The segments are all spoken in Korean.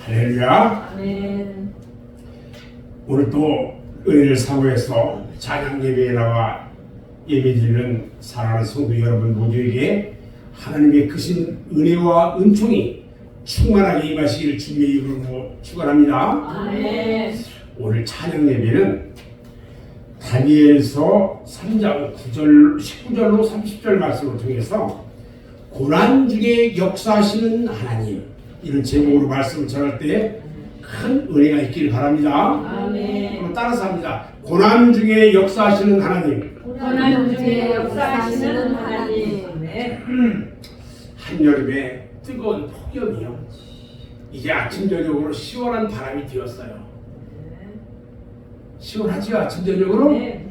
할렐루야. 아멘. 오늘 또 은혜를 사모해서 찬양 예배에 나와 예배드리는 사랑하는 성도 여러분 모두에게 하나님의 크신 은혜와 은총이 충만하게 임하시기를 주님의 이름으로 축원합니다. 아멘. 오늘 찬양 예배는 다니엘서 3장 9절, 19절로 30절 말씀을 통해서 고난 중에 역사하시는 하나님, 이런 제목으로 말씀을 전할 때 큰 은혜가 있기를 바랍니다. 아멘. 그럼 따라서 합니다. 고난 중에 역사하시는 하나님. 고난 중에 역사하시는 하나님. 한여름에 뜨거운 폭염이요. 이제 아침 저녁으로 시원한 바람이 되었어요. 시원하지요? 아침 저녁으로? 네.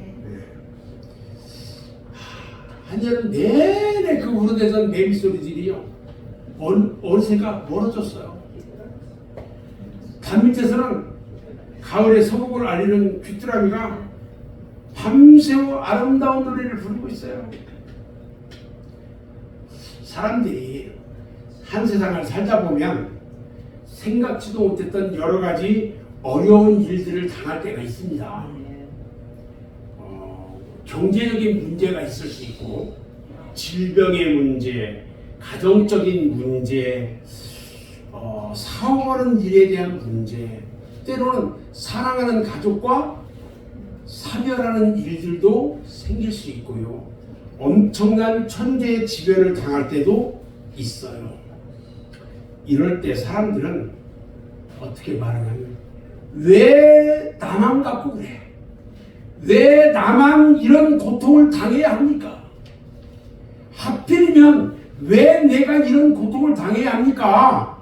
한여름 내내 그 우러대던 매미 소리들이요. 어느새가 멀어졌어요. 단 밑에서는 가을의 서복을 알리는 귀뚜라미가 밤새워 아름다운 노래를 부르고 있어요. 사람들이 한 세상을 살다 보면 생각지도 못했던 여러 가지 어려운 일들을 당할 때가 있습니다. 경제적인 문제가 있을 수 있고, 질병의 문제, 가정적인 문제, 사업하는 일에 대한 문제, 때로는 사랑하는 가족과 사별하는 일들도 생길 수 있고요. 엄청난 천재의 지변을 당할 때도 있어요. 이럴 때 사람들은 어떻게 말하냐면, 왜 나만 갖고 그래? 왜 나만 이런 고통을 당해야 합니까? 하필이면 왜 내가 이런 고통을 당해야 합니까?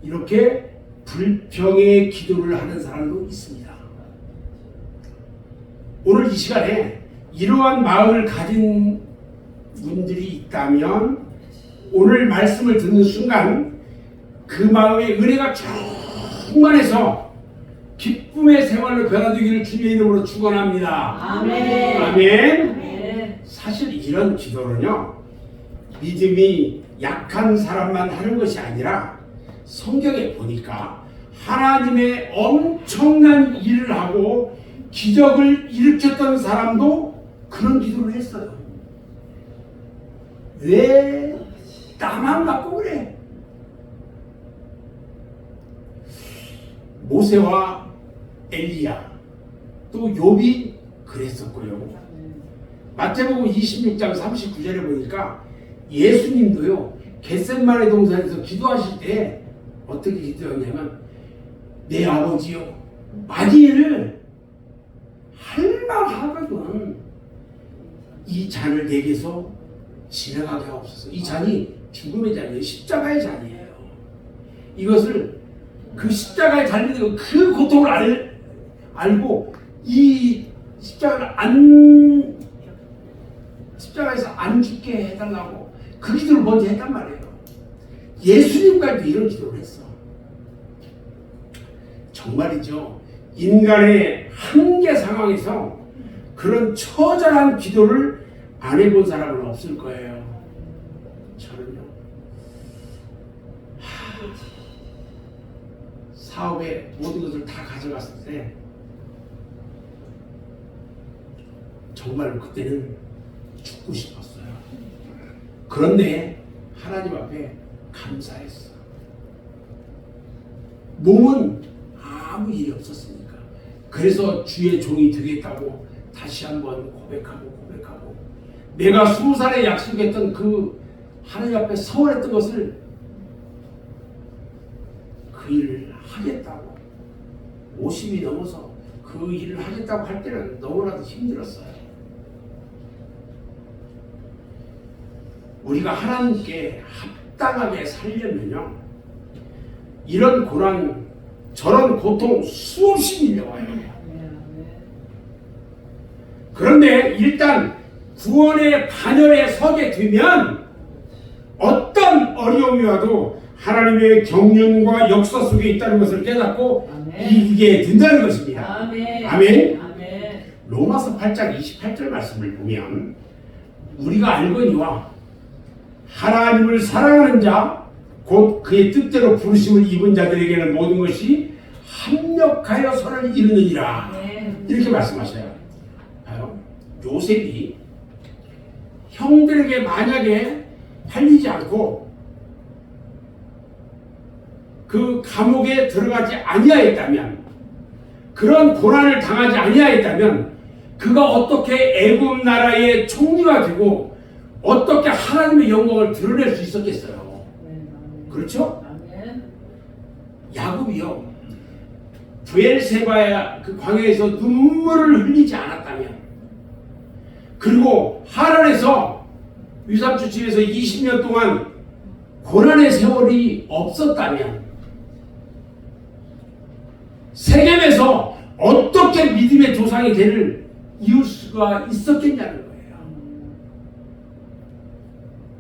이렇게 불평의 기도를 하는 사람도 있습니다. 오늘 이 시간에 이러한 마음을 가진 분들이 있다면 오늘 말씀을 듣는 순간 그 마음에 은혜가 충만해서 기쁨의 생활로 변화되기를 주님의 이름으로 축원합니다. 아멘. 아멘. 아멘. 사실 이런 기도는요, 믿음이 약한 사람만 하는 것이 아니라 성경에 보니까 하나님의 엄청난 일을 하고 기적을 일으켰던 사람도 그런 기도를 했어요. 왜 나만 갖고 그래? 모세와 엘리야, 또 욥이 그랬었고요. 마태복음 26장 39절에 보니까 예수님도요, 겟세마네 동산에서 기도하실 때 어떻게 기도했냐면, 내 아버지요, 마귀를 할만하거든 이 잔을 내게서 지나가게 하옵소서. 이 잔이 죽음의 잔이에요. 십자가의 잔이에요. 이것을 그 십자가에 달리는 그 고통을 알고 이 십자가에서 안 죽게 해달라고 그 기도를 먼저 했단 말이에요. 예수님까지도 이런 기도를 했어. 정말이죠. 인간의 한계 상황에서 그런 처절한 기도를 안 해본 사람은 없을 거예요. 저는요, 사업에 모든 것을 다 가져갔을 때 정말 그때는 죽고 싶었어요. 그런데 하나님 앞에 감사했어. 몸은 아무 일이 없었으니까. 그래서 주의 종이 되겠다고 다시 한번 고백하고 내가 20살에 약속했던 그 하나님 앞에 서원했던 것을 그 일을 하겠다고, 50이 넘어서 그 일을 하겠다고 할 때는 너무나도 힘들었어요. 우리가 하나님께 합당하게 살려면요, 이런 고난, 저런 고통 수없이 밀려와요. 그런데 일단 구원의 반열에 서게 되면 어떤 어려움이 와도 하나님의 경륜과 역사 속에 있다는 것을 깨닫고 이기게 된다는 것입니다. 아멘. 아멘. 아멘. 로마서 8장 28절 말씀을 보면, 우리가 알거니와 하나님을 사랑하는 자 곧 그의 뜻대로 부르심을 입은 자들에게는 모든 것이 합력하여 선을 이루느니라. 이렇게 말씀하셔요. 봐요. 요셉이 형들에게 만약에 팔리지 않고 그 감옥에 들어가지 아니하였다면, 그런 고난을 당하지 아니하였다면 그가 어떻게 애굽 나라의 총리가 되고 어떻게 하나님의 영광을 드러낼 수 있었겠어요? 그렇죠? 야곱이요, 브엘세바의 그 광야에서 눈물을 흘리지 않았다면, 그리고 하란에서 유삼촌 집에서 20년 동안 고난의 세월이 없었다면, 세겜에서 어떻게 믿음의 조상이 되를 이을 수가 있었겠냐는 거예요.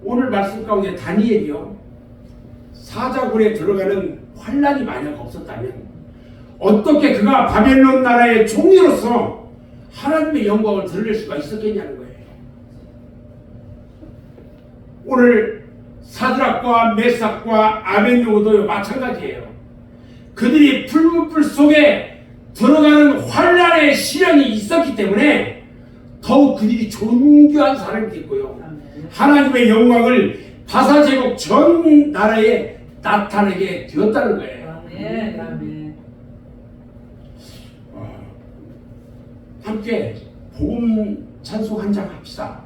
오늘 말씀 가운데 다니엘이요, 사자굴에 들어가는 환란이 만약 없었다면 어떻게 그가 바벨론 나라의 총리로서 하나님의 영광을 드러낼 수가 있었겠냐는 거예요. 오늘 사드락과 메삭과 아벤느고도 마찬가지예요. 그들이 불문불 속에 들어가는 환란의 시련이 있었기 때문에 더욱 그들이 존귀한 사람이 됐고요, 하나님의 영광을 바사제국 전 나라에 나타내게 되었다는 거예요. 함께 복음 찬송 한 장 합시다.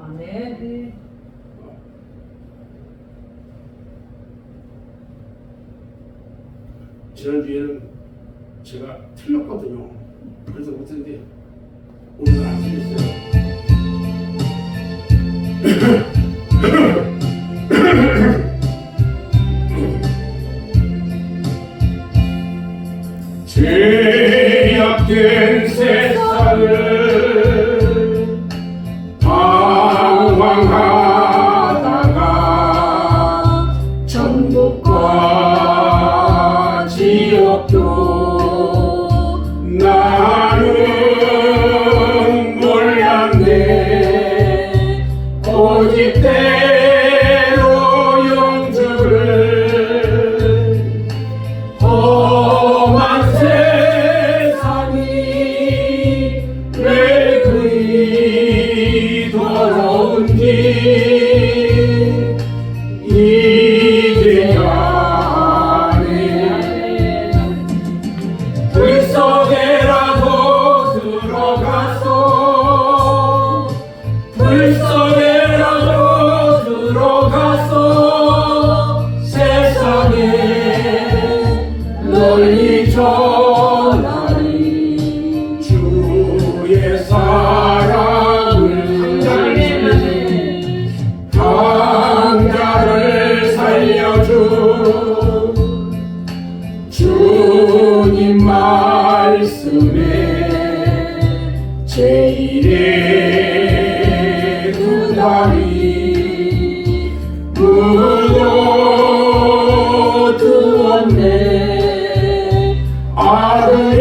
지난주에는 제가 틀렸거든요. 그래서 못했는데 오늘은 안 틀렸어요. 죄악된 세상을 방황하다가 천국과 지옥도 나는 몰랐네. 고집대로 영주를 험한 세상이 왜 그리 더러운지 이제야 아네. 불속에라도 들어가서, 불속에라도 들어가서 세상에 널리 전하리 주의 사랑을. 강자를 살려준 주님 말씀에 제1의 두 다리 묻어두었네. 아들이여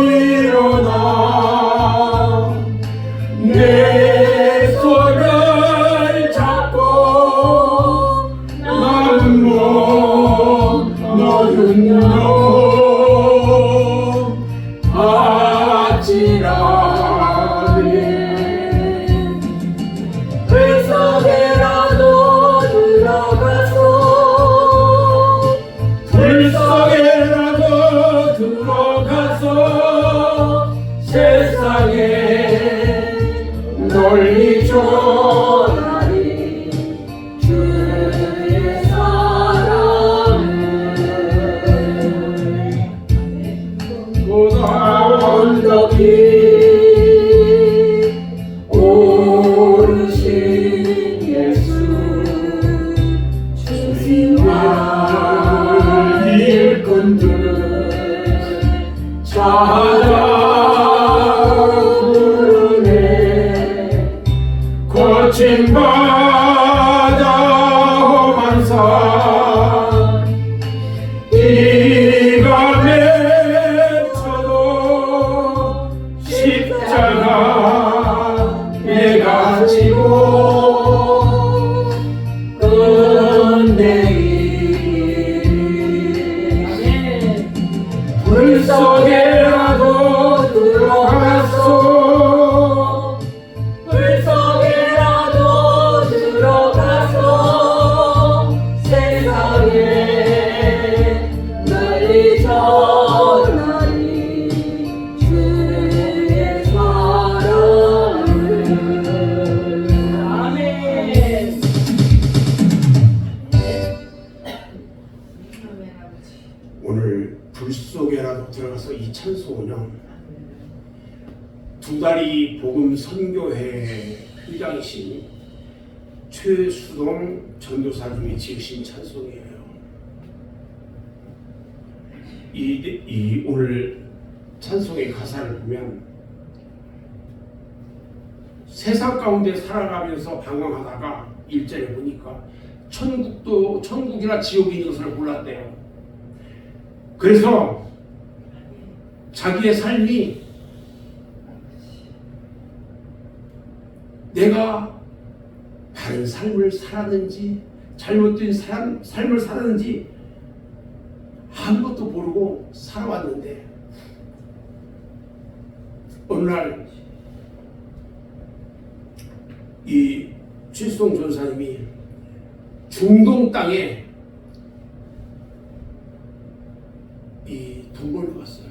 일어나 내 손을 잡고 남은 몸 너는 너 아찔하네. 불속에라도 들어가서, 불속에라도 들어가서 세상에 널리 전하리 주의 사랑을. 언덕이 오르신 예수 주님을 일꾼들 찾아 부르네. 거친 바다 험한 산 비가 맺혀도 십자가 내가 지고 끝내 오늘 불 속에라도 들어가서 이 찬송은요, 두 다리 복음 선교회 회장이신 최수동 전도사님이 지으신 찬송이에요. 이 오늘 찬송의 가사를 보면 세상 가운데 살아가면서 방황하다가 일절에 보니까 천국이나 지옥이 있는 것을 몰랐대요. 그래서 자기의 삶이 내가 바른 삶을 살았는지 잘못된 삶을 살았는지 아무것도 모르고 살아왔는데 어느 날 이 최수동 전사님이 중동 땅에 이 돈 벌러 갔어요.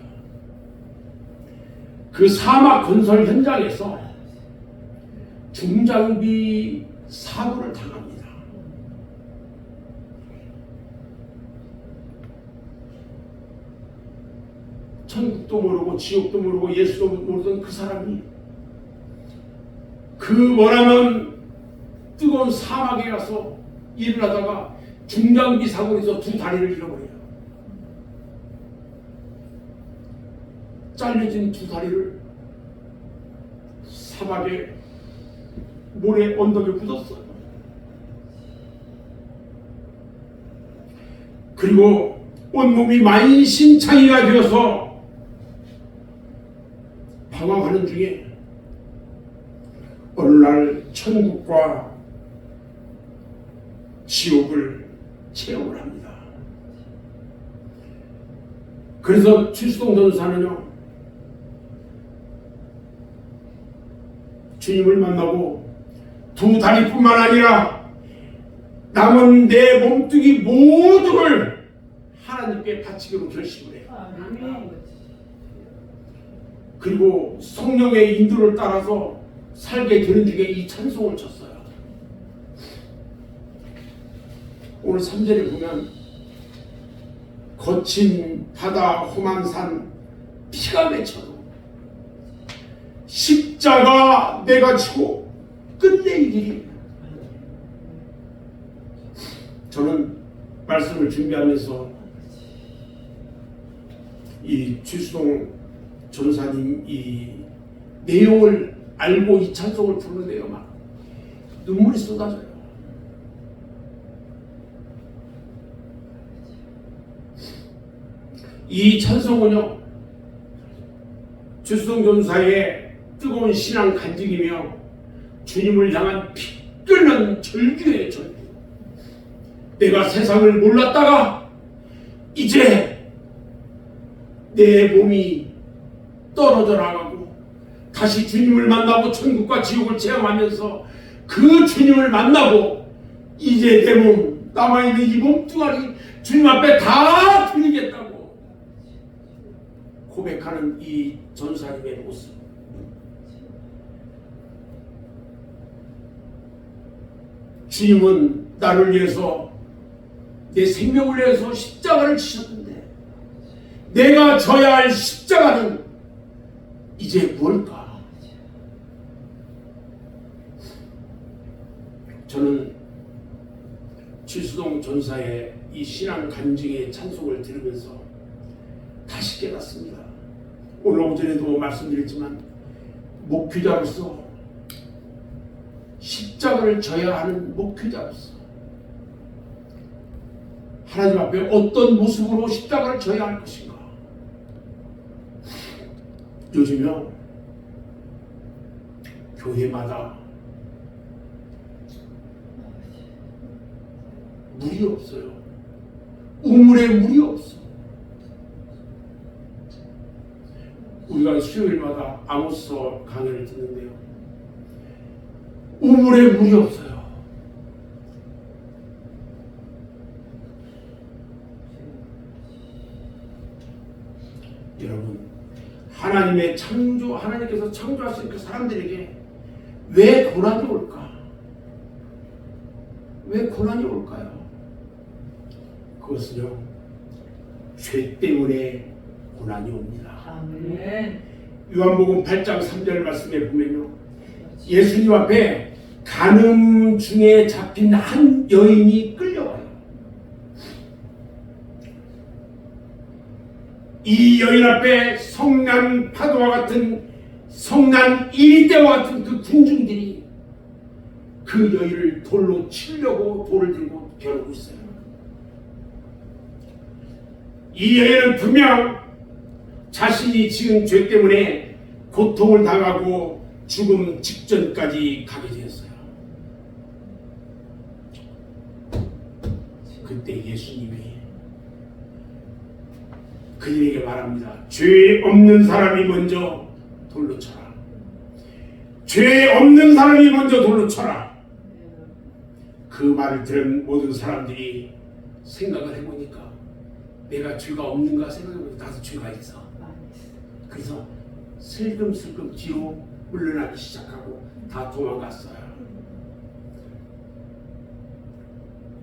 그 사막 건설 현장에서 중장비 사고를 당합니다. 천국도 모르고 지옥도 모르고 예수도 모르던 그 사람이 그 머나먼 뜨거운 사막에 가서 일을 하다가 중장비 사고에서 두 다리를 잃어버려요. 잘려진 두 다리를 사막에 모래 언덕에 묻었어요. 그리고 온몸이 만신창이가 되어서 방황하는 중에 어느 날 천국과 지옥을 체험을 합니다. 그래서 최수동 전사는요, 주님을 만나고 두 다리뿐만 아니라 남은 내 몸뚱이 모두를 하나님께 바치기로 결심을 해요. 그리고 성령의 인도를 따라서 살게 되는 중에 이 찬송을 쳤어요. 오늘 3절에 보면 거친 바다 험한 산 피가 맺혀도 십자가 내가 지고 끝내기를. 저는 말씀을 준비하면서 이 최수동 전사님 이 내용을 알고 이 찬송을 부르는데요, 막 눈물이 쏟아져요. 이 찬송은요, 최수동 전사의 뜨거운 신앙 간증이며 주님을 향한 피 끓는 절규의 절규. 내가 세상을 몰랐다가 이제 내 몸이 떨어져 나가고 다시 주님을 만나고 천국과 지옥을 체험하면서 그 주님을 만나고 이제 내 몸, 남아있는 이 몸뚱아리 주님 앞에 다 드리겠다고 고백하는 이 전사님의 모습. 주님은 나를 위해서 내 생명을 위해서 십자가를 지셨는데 내가 져야 할 십자가는 이제 뭘까? 저는 최수동 전사의 이 신앙 간증의 찬송을 들으면서 다시 깨닫습니다. 오늘 오전에도 말씀드렸지만 목회자로서 십자가를 져야 하는 목회자로서 하나님 앞에 어떤 모습으로 십자가를 져야 할 것인가. 요즘요 교회마다 물이 없어요. 우물에 물이 없어. 우리가 수요일마다 아모스서 강의를 듣는데요, 우물에 물이 없어요. 여러분, 하나님께서 창조하신 그 사람들에게 왜 고난이 올까? 왜 고난이 올까요? 그것은요, 죄 때문에 고난이 옵니다. 아멘. 요한복음 8장 3절 말씀에 보면요, 예수님 앞에 간음 중에 잡힌 한 여인이 끌려와요. 이 여인 앞에 성난 파도와 같은, 성난 이리떼와 같은 그 군중들이 그 여인을 돌로 치려고 돌을 들고 겨루고 있어요. 이 여인은 분명 자신이 지은 죄 때문에 고통을 당하고 죽음 직전까지 가게 되었어요. 그때 예수님이 그들에게 말합니다. 죄 없는 사람이 먼저 돌로 쳐라. 죄 없는 사람이 먼저 돌로 쳐라. 그 말을 들은 모든 사람들이 생각을 해보니까 내가 죄가 없는가 생각해보니까 나도 죄가 있어. 그래서 슬금슬금 뒤로 물러나기 시작하고 다 도망갔어요.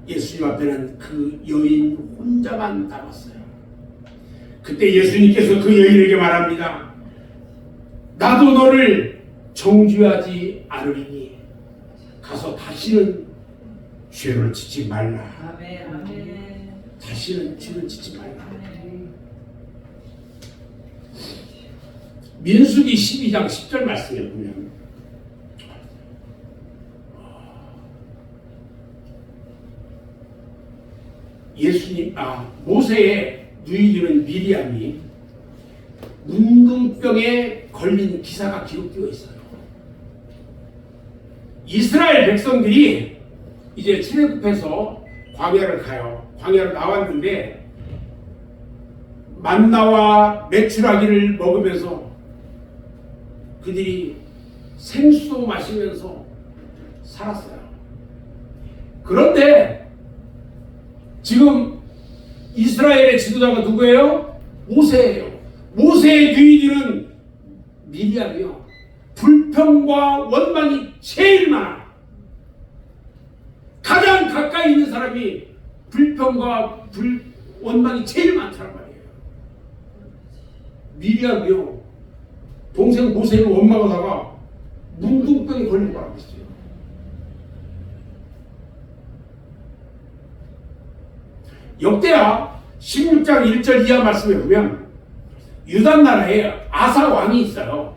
예수님 앞에는 그 여인 혼자만 남았어요. 그때 예수님께서 그 여인에게 말합니다. 나도 너를 정죄하지 않으리니 가서 다시는 죄를 짓지 말라. 아멘. 아멘. 다시는 죄를 짓지 말라. 민수기 12장 10절 말씀에 보면 모세의 누이들은 미리암이 문둥병에 걸린 기사가 기록되어 있어요. 이스라엘 백성들이 이제 출애굽해서 광야를 가요. 광야를 나왔는데 만나와 메추라기를 먹으면서 그들이 생수도 마시면서 살았어요. 그런데 지금 이스라엘의 지도자가 누구예요? 모세예요. 모세의 누이들은 미리암이요. 불평과 원망이 제일 많아. 가장 가까이 있는 사람이 불평과 원망이 제일 많다는 말이에요. 미리암이요. 동생 모세를 원망하다가 문둥병에 걸린 거라고 했어요. 역대하 16장 1절 이하 말씀에 보면 유다 나라에 아사 왕이 있어요.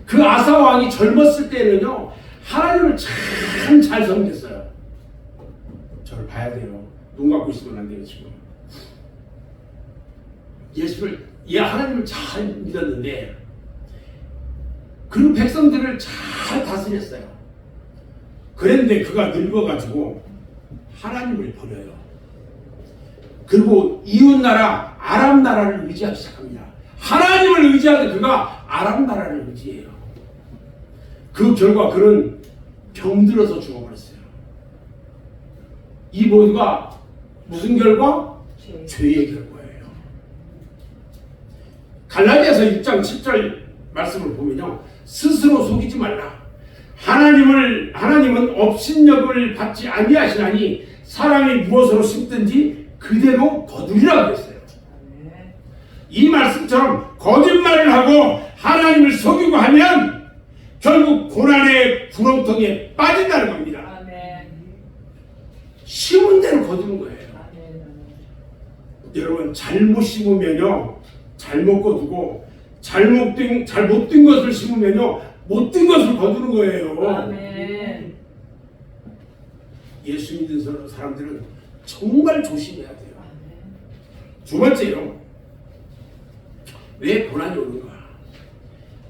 그 아사 왕이 젊었을 때는요 하나님을 참 잘 섬겼어요. 저를 봐야 돼요. 눈 감고 있으면 안 돼요. 지금 하나님을 잘 믿었는데 그리고 백성들을 잘 다스렸어요. 그런데 그가 늙어가지고 하나님을 버려요. 그리고 이웃나라 아람 나라를 의지하기 시작합니다. 하나님을 의지하던 그가 아람 나라를 의지해요. 그 결과 그는 병들어서 죽어버렸어요. 이 모두가 무슨 결과? 죄의 결과예요. 갈라디아서 6장 10절 말씀을 보면요, 스스로 속이지 말라. 하나님은 업신여금을 받지 아니하시나니 사람이 무엇으로 심든지 그대로 거두리라고 했어요. 이 말씀처럼 거짓말을 하고 하나님을 속이고 하면 결국 고난의 구렁텅이에 빠진다는 겁니다. 심은 대로 거두는 거예요. 여러분, 잘못 심으면요 잘못 거두고 잘못된 것을 심으면요 못된 것을 거두는 거예요. 아멘. 예수 믿는 사람들은 정말 조심해야 돼요. 두 번째요, 왜 고난이 오는가?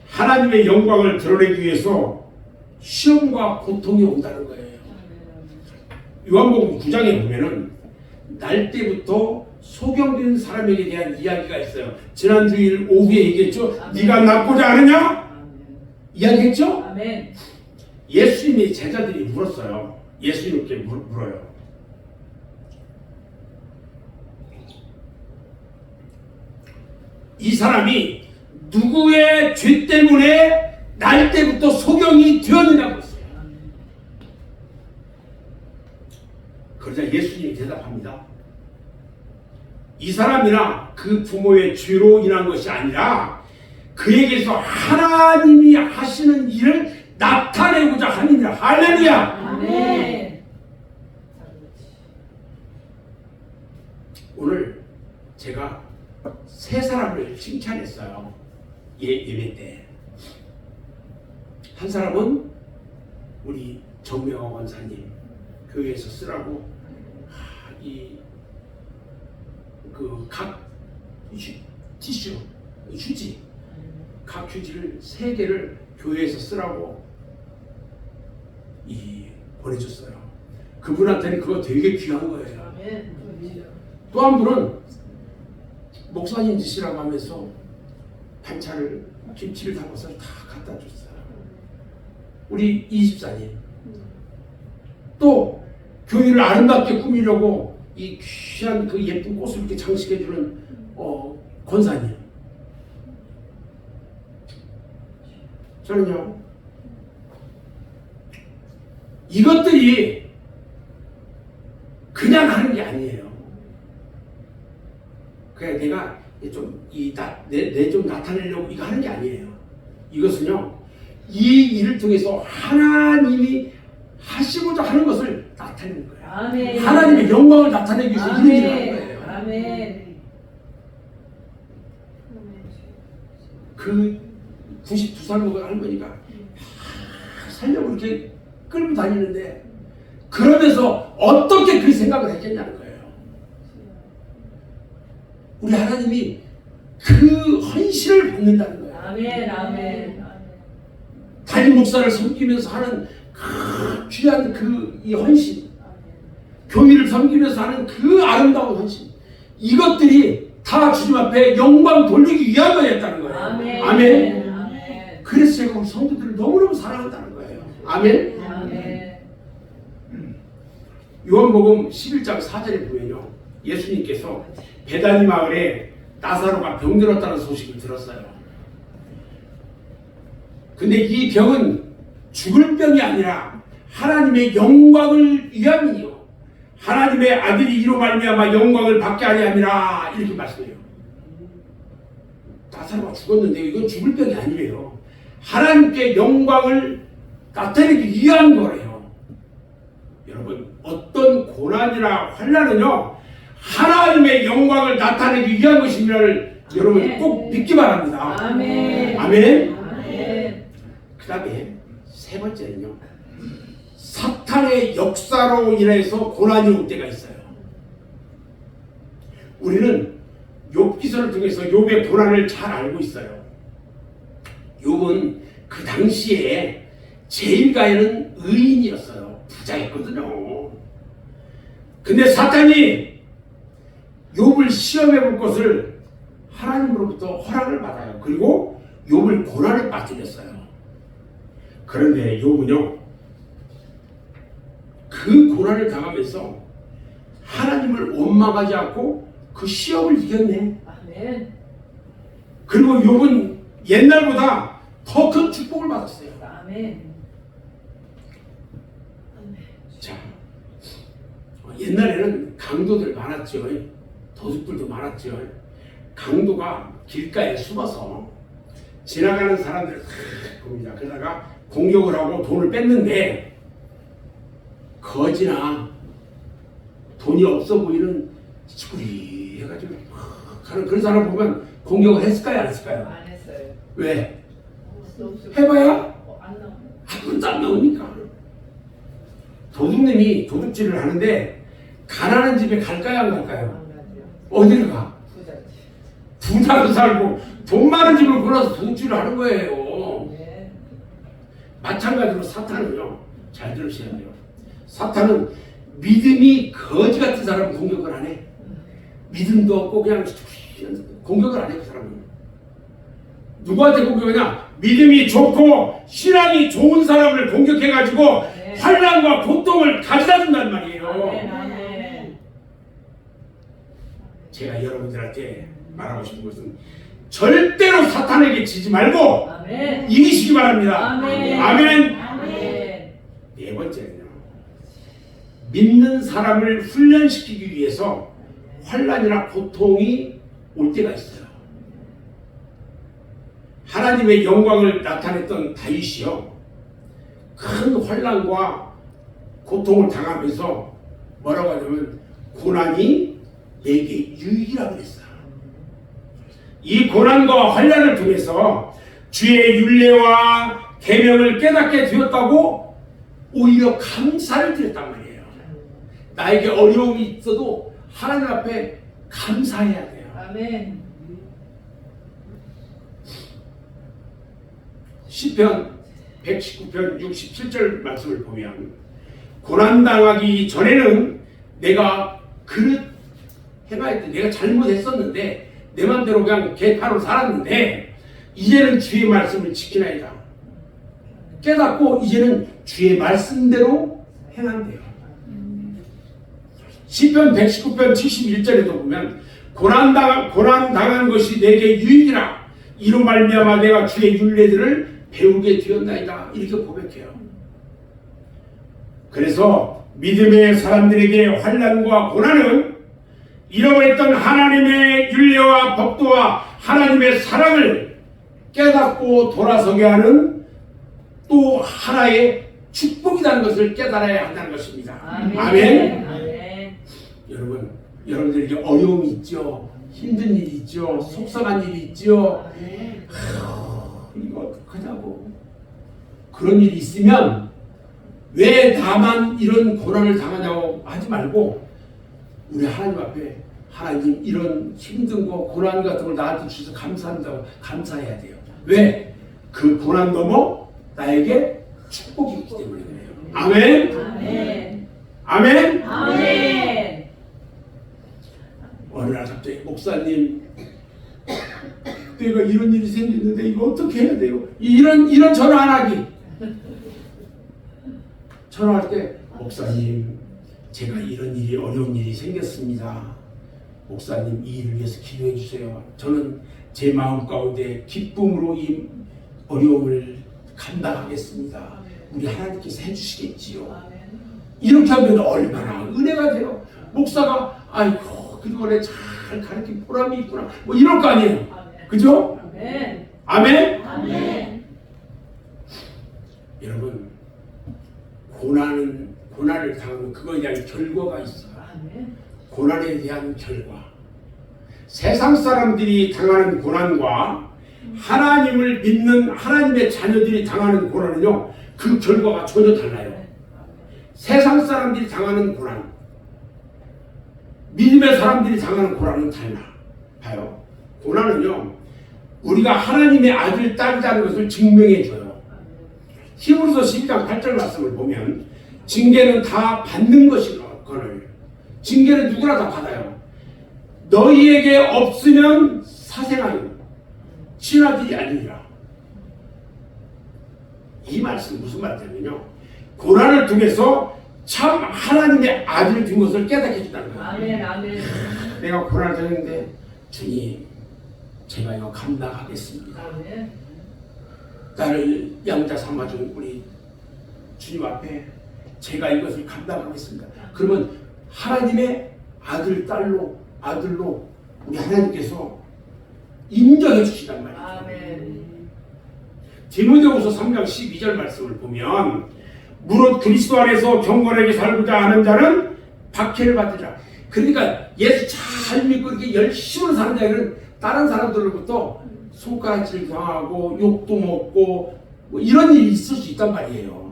하나님의 영광을 드러내기 위해서 시험과 고통이 온다는 거예요. 요한복음 9장에 보면은 날 때부터 소경된 사람에게 대한 이야기가 있어요. 지난 주일 오후에 얘기했죠. 네가 낫고자 하느냐? 이야기했죠. 아멘. 예수님의 제자들이 물었어요. 예수님께 물어요. 이 사람이 누구의 죄 때문에 날 때부터 소경이 되었느냐고 했어요. 그러자 예수님이 대답합니다. 이 사람이나 그 부모의 죄로 인한 것이 아니라 그에게서 하나님이 하시는 일을 나타내고자 함이니라. 할렐루야. 아멘. 오늘 제가 세 사람을 칭찬했어요. 예배 때. 한 사람은 우리 정명호 원사님 교회에서 쓰라고 각 티슈, 휴지, 각 휴지를 3개를 교회에서 쓰라고 보내줬어요. 그분한테는 그거 되게 귀한 거예요. 아멘. 또 한 분은 목사님 짓이라고 하면서 반찬을 김치를 담아서 다 갖다 줬어요. 우리 이집사님. 또 교회를 아름답게 꾸미려고 이 귀한 그 예쁜 꽃을 이렇게 장식해주는 권사님. 저는요, 이것들이 그냥 하는 게 아니에요. 그냥 내가 내 좀 나타내려고 이거 하는 게 아니에요. 이것은요, 이 일을 통해서 하나님이 하시고자 하는 것을 나타내는 거예요. 아멘. 하나님의 영광을 나타내기 위해서 이런 일을 하는 거예요. 아멘. 그 92살 먹은 할머니가 살려고 이렇게 끌고 다니는데 그러면서 어떻게 그 생각을 했겠냐는 거예요. 우리 하나님이 그 헌신을 받는다는 거예요. 아멘. 아멘. 담임 목사를 섬기면서 하는 그 귀한 이 헌신, 교회를 섬기면서 하는 그 아름다운 헌신, 이것들이 다 주님 앞에 영광 돌리기 위한 거였다는 거예요. 아멘. 아멘. 아멘. 그래서 제가 우리 성도들을 너무너무 사랑한다는 거예요. 아멘. 아멘. 요한복음 11장 4절에 보면요, 예수님께서 베다니 마을에 나사로가 병들었다는 소식을 들었어요. 근데 이 병은 죽을 병이 아니라 하나님의 영광을 위함이요, 하나님의 아들이 이로 말미암아 영광을 받게 하려 함이라, 이렇게 말씀해요. 나사로가 죽었는데 이건 죽을 병이 아니래요. 하나님께 영광을 나타내기 위한 거래요. 여러분, 어떤 고난이나 환난은요, 하나님의 영광을 나타내기 위한 것임을 여러분 꼭 믿기 바랍니다. 아멘. 아멘. 아멘. 그 다음에 세 번째는요, 사탄의 역사로 인해서 고난이 올 때가 있어요. 우리는 욥기서를 통해서 욥의 고난을 잘 알고 있어요. 욥은 그 당시에 제일가에는 의인이었어요. 부자였거든요. 근데 사탄이 욥을 시험해 볼 것을 하나님으로부터 허락을 받아요. 그리고 욥을 고난을 빠뜨렸어요. 그런데 욥은요, 그 고난을 당하면서 하나님을 원망하지 않고 그 시험을 이겼네. 아멘. 그리고 욥은 옛날보다 더 큰 축복을 받았어요. 아멘. 자, 옛날에는 강도들 많았죠. 도둑들도 많았죠. 강도가 길가에 숨어서 지나가는 사람들을 봅니다. 그러다가 공격을 하고 돈을 뺐는데 거지나 돈이 없어 보이는 찌구리 해가지고 가는 그런 사람 보면 공격을 했을까요? 안 했을까요? 안 했어요. 왜? 없어요. 해봐야 안 나와요. 아무도 안 나오니까. 도둑님이 도둑질을 하는데 가난한 집에 갈까요? 안 갈까요? 안 가죠. 어디를 가? 부자지. 부자로 살고 돈 많은 집을 골라서 도둑질을 하는 거예요. 네. 마찬가지로 사탄은요, 잘 들으셔야 돼요. 사탄은 믿음이 거지 같은 사람은 공격을 안 해. 믿음도 없고 그냥 공격을 안 해. 그 사람은 누구한테 공격하냐? 믿음이 좋고 신앙이 좋은 사람을 공격해가지고 네. 환난과 고통을 가져다 준단 말이에요. 아멘. 아멘. 제가 여러분들한테 말하고 싶은 것은 절대로 사탄에게 지지 말고 아멘. 이기시기 바랍니다. 아멘. 아멘. 아멘. 네 번째는요, 믿는 사람을 훈련시키기 위해서 환난이나 고통이 올 때가 있어요. 하나님의 영광을 나타냈던 다윗이요, 큰 환난과 고통을 당하면서 뭐라고 하냐면 고난이 내게 유익이라고 그랬어요. 이 고난과 환난을 통해서 주의 율례와 계명을 깨닫게 되었다고 오히려 감사를 드렸단 말이에요. 나에게 어려움이 있어도 하나님 앞에 감사해야 돼요. 아멘. 시편 119편 67절 말씀을 보면 고난당하기 전에는 내가 그릇 해봐야 돼. 내가 잘못했었는데 내 맘대로 그냥 개파로 살았는데 이제는 주의 말씀을 지키나이다. 깨닫고 이제는 주의 말씀대로 행한대요. 시편 119편 71절에도 보면 고난당한 것이 내게 유익이라 이로 말미암아 내가 주의 율례들을 배우게 되었나이다. 이렇게 고백해요. 그래서 믿음의 사람들에게 환난과 고난은 잃어버렸던 하나님의 율례와 법도와 하나님의 사랑을 깨닫고 돌아서게 하는 또 하나의 축복이라는 것을 깨달아야 한다는 것입니다. 아멘. 아멘. 아멘. 여러분들에게 어려움이 있죠. 힘든 일이 있죠. 속상한 일이 있죠. 아멘. 이거 어떡하냐고. 그런 일이 있으면 왜 나만 이런 고난을 당하냐고 하지 말고 우리 하나님 앞에 하나님 이런 힘든 거 고난 같은 걸 나한테 주셔서 감사한다고 감사해야 돼요. 왜? 그 고난 넘어 나에게 축복이 있기 때문에 그래요. 아멘. 아멘. 아멘. 아멘. 어느 날 갑자기 목사님 내가 이런 일이 생겼는데 이거 어떻게 해야 돼요? 이런 전화 안 하기. 전화할 때 목사님 제가 이런 일이 어려운 일이 생겼습니다. 목사님 이 일을 위해서 기도해 주세요. 저는 제 마음 가운데 기쁨으로 이 어려움을 감당하겠습니다. 우리 하나님께서 해주시겠지요. 이렇게 하면 얼마나 은혜가 돼요. 목사가 아이고 그동안에 잘 가르친 보람이 있구나 뭐 이럴 거 아니에요. 그죠? 아멘. 아멘. 아멘. 여러분 고난을 당하면 그거에 대한 결과가 있어요. 아멘. 고난에 대한 결과. 세상 사람들이 당하는 고난과 하나님을 믿는 하나님의 자녀들이 당하는 고난은요, 그 결과가 전혀 달라요. 세상 사람들이 당하는 고난, 믿음의 사람들이 당하는 고난은 달라. 봐요. 고난은요, 우리가 하나님의 아들, 딸이라는 것을 증명해줘요. 히브리서 12장 8절 말씀을 보면 징계는 다 받는 것이거늘 징계는 누구나 다 받아요. 너희에게 없으면 사생아요 친아들이 아니니라. 이 말씀 무슨 말이냐면요, 고난을 통해서 참 하나님의 아들을 준 것을 깨닫게 해준다는 거예요. 아멘. 아멘. 내가 고난을 당했는데 주님 제가 이거 감당하겠습니다. 아멘. 나를 양자 삼아준 우리 주님 앞에 제가 이것을 감당하겠습니다. 그러면 하나님의 아들로 우리 하나님께서 인정해 주시단 말이죠. 아멘. 디모데후서 3장 12절 말씀을 보면 무릇 그리스도 안에서 경건하게 살고자 하는 자는 박해를 받으리라. 그러니까 예수 잘 믿고 이렇게 열심히 사는 자들은 다른 사람들로부터 손가락질 당하고 욕도 먹고 뭐 이런 일이 있을 수 있단 말이에요.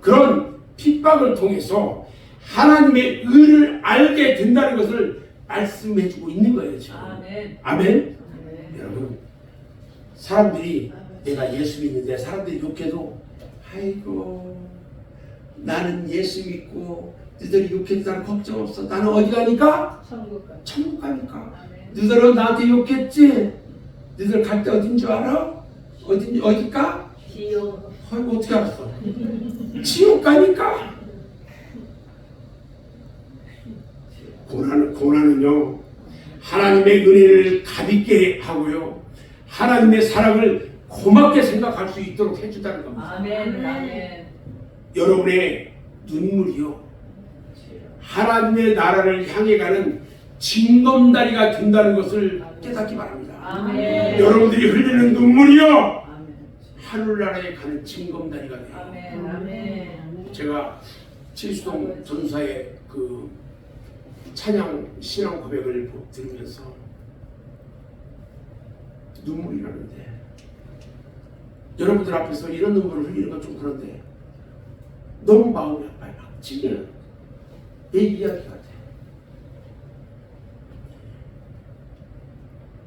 그런 핍박을 통해서 하나님의 의를 알게 된다는 것을 말씀해주고 있는 거예요 지금. 아멘. 아멘. 아멘. 여러분 사람들이 내가 예수 믿는데 사람들이 욕해도 아이고 나는 예수 믿고 너희들이 욕해도 나는 걱정 없어. 나는 어디 가니까? 천국 가. 천국 가니까. 아멘. 너희들은 나한테 욕했지? 너희들 갈 때 어딘 줄 알아? 어디까? 지옥. 아이고 어떻게 알았어? 지옥 가니까. 고난은요 하나님의 은혜를 가볍게 하고요 하나님의 사랑을 고맙게 생각할 수 있도록 해준다는 겁니다. 아멘. 아멘. 여러분의 눈물이요 하나님의 나라를 향해 가는 징검다리가 된다는 것을 깨닫기 바랍니다. 아멘. 여러분들이 흘리는 눈물이요 아멘. 하늘나라에 가는 징검다리가 돼요. 아멘. 아멘. 제가 칠수동 전사의 그 찬양 신앙 고백을 들으면서 눈물이 나는데, 여러분들 앞에서 이런 눈물을 흘리는 건 좀 그런데 너무 마음이 아파요. 막 지금 내 이야기 같아.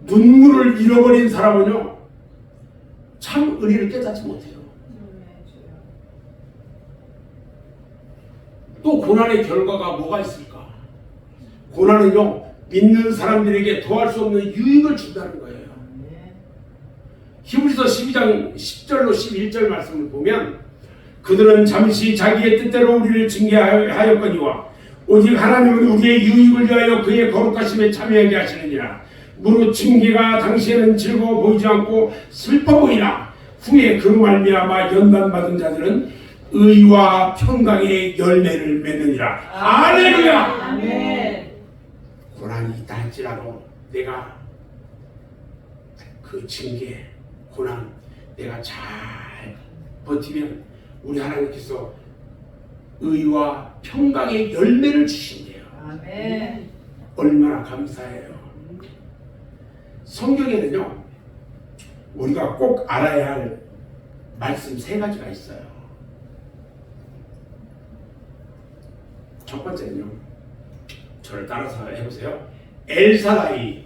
눈물을 잃어버린 사람은요 참 의리를 깨닫지 못해요. 또 고난의 결과가 뭐가 있을까? 고난은요 믿는 사람들에게 더할 수 없는 유익을 준다는 거예요. 히브리서 12장 10절로 11절 말씀을 보면, 그들은 잠시 자기의 뜻대로 우리를 징계하였거니와 오직 하나님은 우리의 유익을 위하여 그의 거룩하심에 참여하게 하시느니라. 무릇 징계가 당시에는 즐거워 보이지 않고 슬퍼 보이나 후에 그로 말미암아 연단받은 자들은 의와 평강의 열매를 맺느니라. 할렐루야. 아멘. 고난이 있다 할지라도 내가 그 징계, 고난 내가 잘 버티면 우리 하나님께서 의와 평강의 열매를 주신대요. 아멘. 얼마나 감사해요. 성경에는요 우리가 꼭 알아야 할 말씀 3가지가 있어요. 첫 번째는요, 저를 따라서 해보세요. 엘사다이,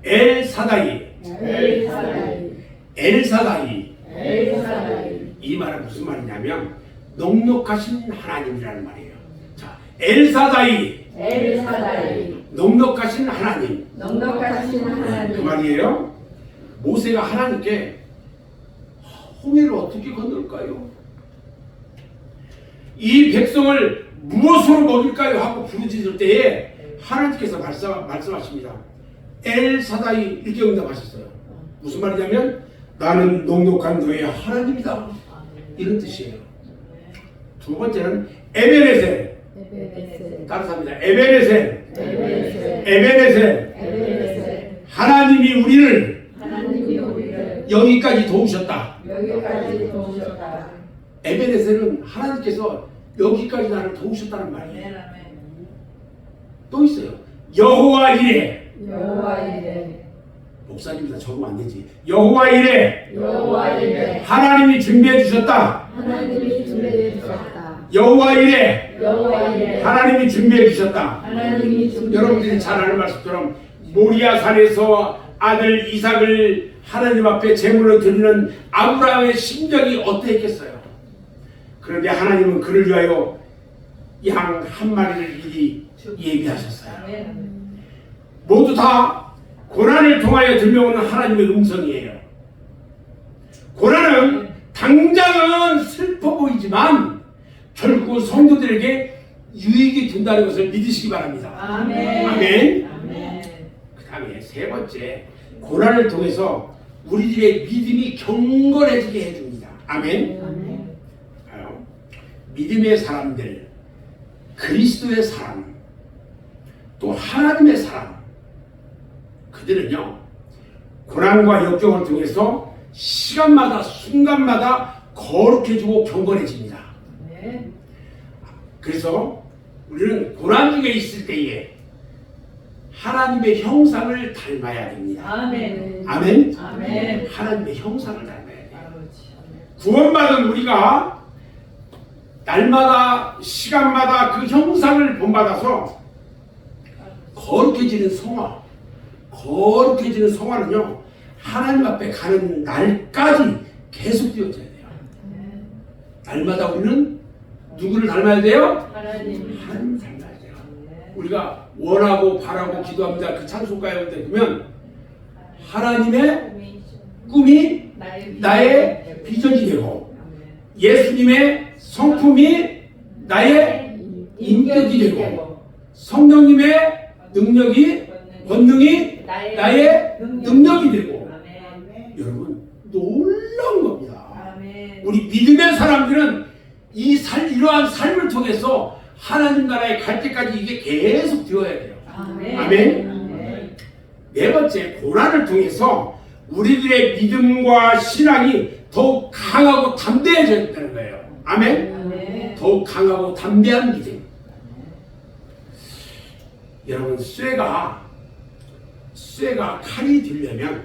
엘사다이, 엘사다이. 이 말은 무슨 말이냐면 넉넉하신 하나님이라는 말이에요. 자, 엘사다이, 넉넉하신 하나님. 그 말이에요. 모세가 하나님께 홍해를 어떻게 건널까요? 이 백성을 무엇으로 먹일까요? 하고 부르짖을 때에 하나님께서 말씀하십니다. 엘사다이 이렇게 응답하셨어요. 무슨 말이냐면 나는 넉넉한 너의 하나님이다, 이런 뜻이에요. 두 번째는 에베네셀. 감사합니다. 에베네셀. 하나님이 우리를 여기까지 도우셨다. 에베네셀은 하나님께서 여기까지 나를 도우셨다는 말이에요. 또 있어요. 여호와 이레. 목사님이다 적으면 안 되지. 여호와 이레. 하나님이 준비해 주셨다. 여호와 이레. 하나님이 준비해 주셨다. 여러분들이 잘 아는 말씀처럼 모리아 산에서 아들 이삭을 하나님 앞에 제물로 드리는 아브라함의 심정이 어떠했겠어요? 그런데 하나님은 그를 위하여 양 한 마리를 미리 예비하셨어요. 모두 다 고난을 통하여 들려오는 하나님의 음성이에요. 고난은 당장은 슬퍼 보이지만 결국 성도들에게 유익이 된다는 것을 믿으시기 바랍니다. 아멘. 그 다음에 세 번째, 고난을 통해서 우리들의 믿음이 경건해지게 해줍니다. 아멘. 믿음의 사람들, 그리스도의 사람, 또 하나님의 사람, 그들은요 고난과 역경을 통해서 시간마다 순간마다 거룩해지고 경건해집니다. 그래서 우리는 고난 중에 있을 때에 하나님의 형상을 닮아야 됩니다. 아멘. 하나님의 형상을 닮아야 돼요. 구원받은 우리가 날마다 시간마다 그 형상을 본받아서 거룩해지는 성화는요 하나님 앞에 가는 날까지 계속 되어져야 돼요. 날마다 우리는 누구를 닮아야 돼요? 하나님을 닮아야 돼요. 우리가 원하고 바라고 기도합니다. 그 찬송가에 보면 하나님의 꿈이 나의 비전이 되고 예수님의 성품이 나의 인격이 되고 성령님의 권능이 나의 능력이 되고. 여러분 놀라운 겁니다. 우리 믿음의 사람들은 이러한 삶을 통해서 하나님 나라에 갈 때까지 이게 계속 되어야 돼요. 아멘. 아멘. 네 번째, 고난을 통해서 우리들의 믿음과 신앙이 더욱 강하고 담대해졌다는 거예요. 아멘. 아멘. 더욱 강하고 담대한 믿음. 여러분, 쇠가 칼이 되려면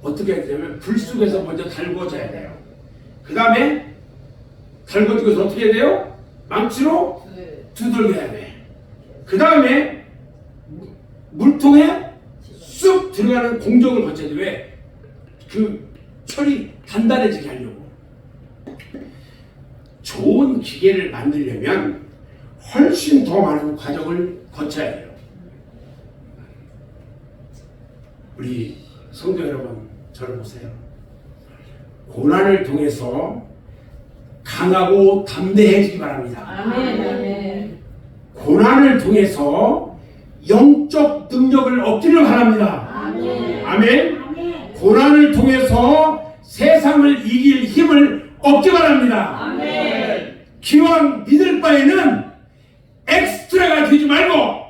어떻게 해야 되냐면 불 속에서 먼저 달궈져야 돼요. 그 다음에 달궈지고서 어떻게 해야 돼요? 망치로 두들겨야 돼. 그 다음에 물통에 쑥 들어가는 공정을 거쳐야 돼. 왜? 그 철이 단단해지게 하려고. 좋은 기계를 만들려면 훨씬 더 많은 과정을 거쳐야 돼요. 우리 성도 여러분, 저를 보세요. 고난을 통해서 강하고 담대해지기 바랍니다. 아멘. 고난을 통해서 영적 능력을 얻기를 바랍니다. 아멘. 아멘. 고난을 통해서 세상을 이길 힘을 얻기 바랍니다. 아멘. 기왕 믿을 바에는 엑스트라가 되지 말고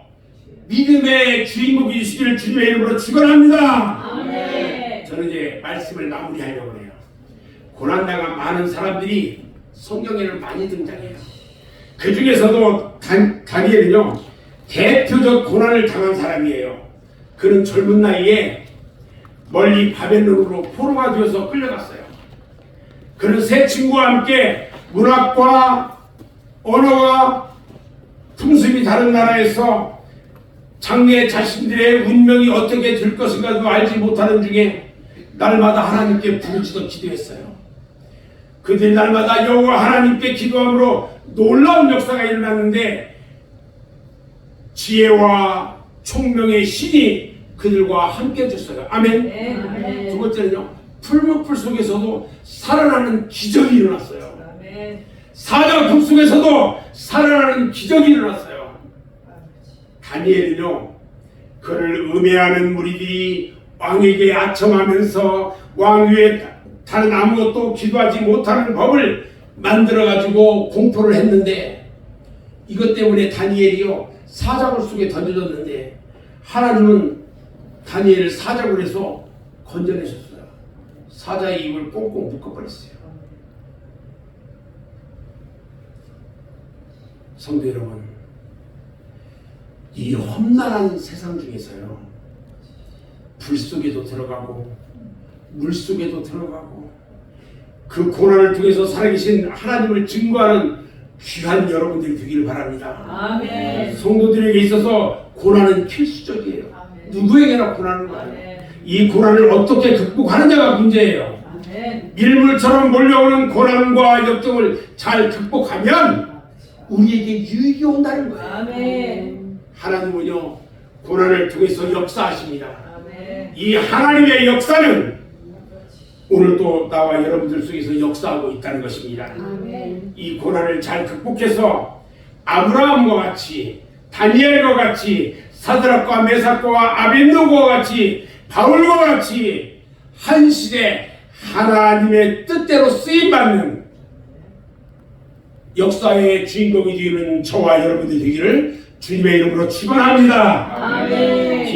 믿음의 주인공이 되시기를 주님의 이름으로 축원합니다. 아멘. 저는 이제 말씀을 마무리하려고 해요. 고난당한 많은 사람들이 성경에는 많이 등장해요. 그 중에서도 다니엘은요, 대표적 고난을 당한 사람이에요. 그는 젊은 나이에 멀리 바벨론으로 포로가 되어서 끌려갔어요. 그는 세 친구와 함께 문학과 언어와 풍습이 다른 나라에서 장래 자신들의 운명이 어떻게 될 것인가도 알지 못하는 중에 날마다 하나님께 부르짖어 기도했어요. 그들 날마다 여호와 하나님께 기도함으로 놀라운 역사가 일어났는데 지혜와 총명의 신이 그들과 함께 해줬어요. 아멘. 아멘. 두 번째는요, 풀무풀 속에서도 살아나는 기적이 일어났어요. 아멘. 사자굴 속에서도 살아나는 기적이 일어났어요. 다니엘은요, 그를 음해하는 무리들이 왕에게 아첨하면서 왕 위에 다른 아무것도 기도하지 못하는 법을 만들어가지고 공포를 했는데, 이것 때문에 다니엘이요 사자굴 속에 던져졌는데 하나님은 다니엘을 사자굴에서 건져내셨어요. 사자의 입을 꽁꽁 묶어버렸어요. 성도 여러분, 이 험난한 세상 중에서요, 불 속에도 들어가고 물 속에도 들어가고 그 고난을 통해서 살아계신 하나님을 증거하는 귀한 여러분들이 되기를 바랍니다. 아멘. 성도들에게 있어서 고난은 필수적이에요. 아멘. 누구에게나 고난은 와요. 아멘. 이 고난을 어떻게 극복하느냐가 문제예요. 아멘. 밀물처럼 몰려오는 고난과 역경을 잘 극복하면 우리에게 유익이 온다는 거예요. 아멘. 하나님은요, 고난을 통해서 역사하십니다. 아멘. 이 하나님의 역사는 오늘 또 나와 여러분들 속에서 역사하고 있다는 것입니다. 아멘. 이 고난을 잘 극복해서 아브라함과 같이, 다니엘과 같이, 사드락과 메삭과 아벤노고와 같이, 바울과 같이 한 시대 하나님의 뜻대로 쓰임받는 역사의 주인공이 되는 저와 여러분들이 되기를 주님의 이름으로 축원합니다. 아멘.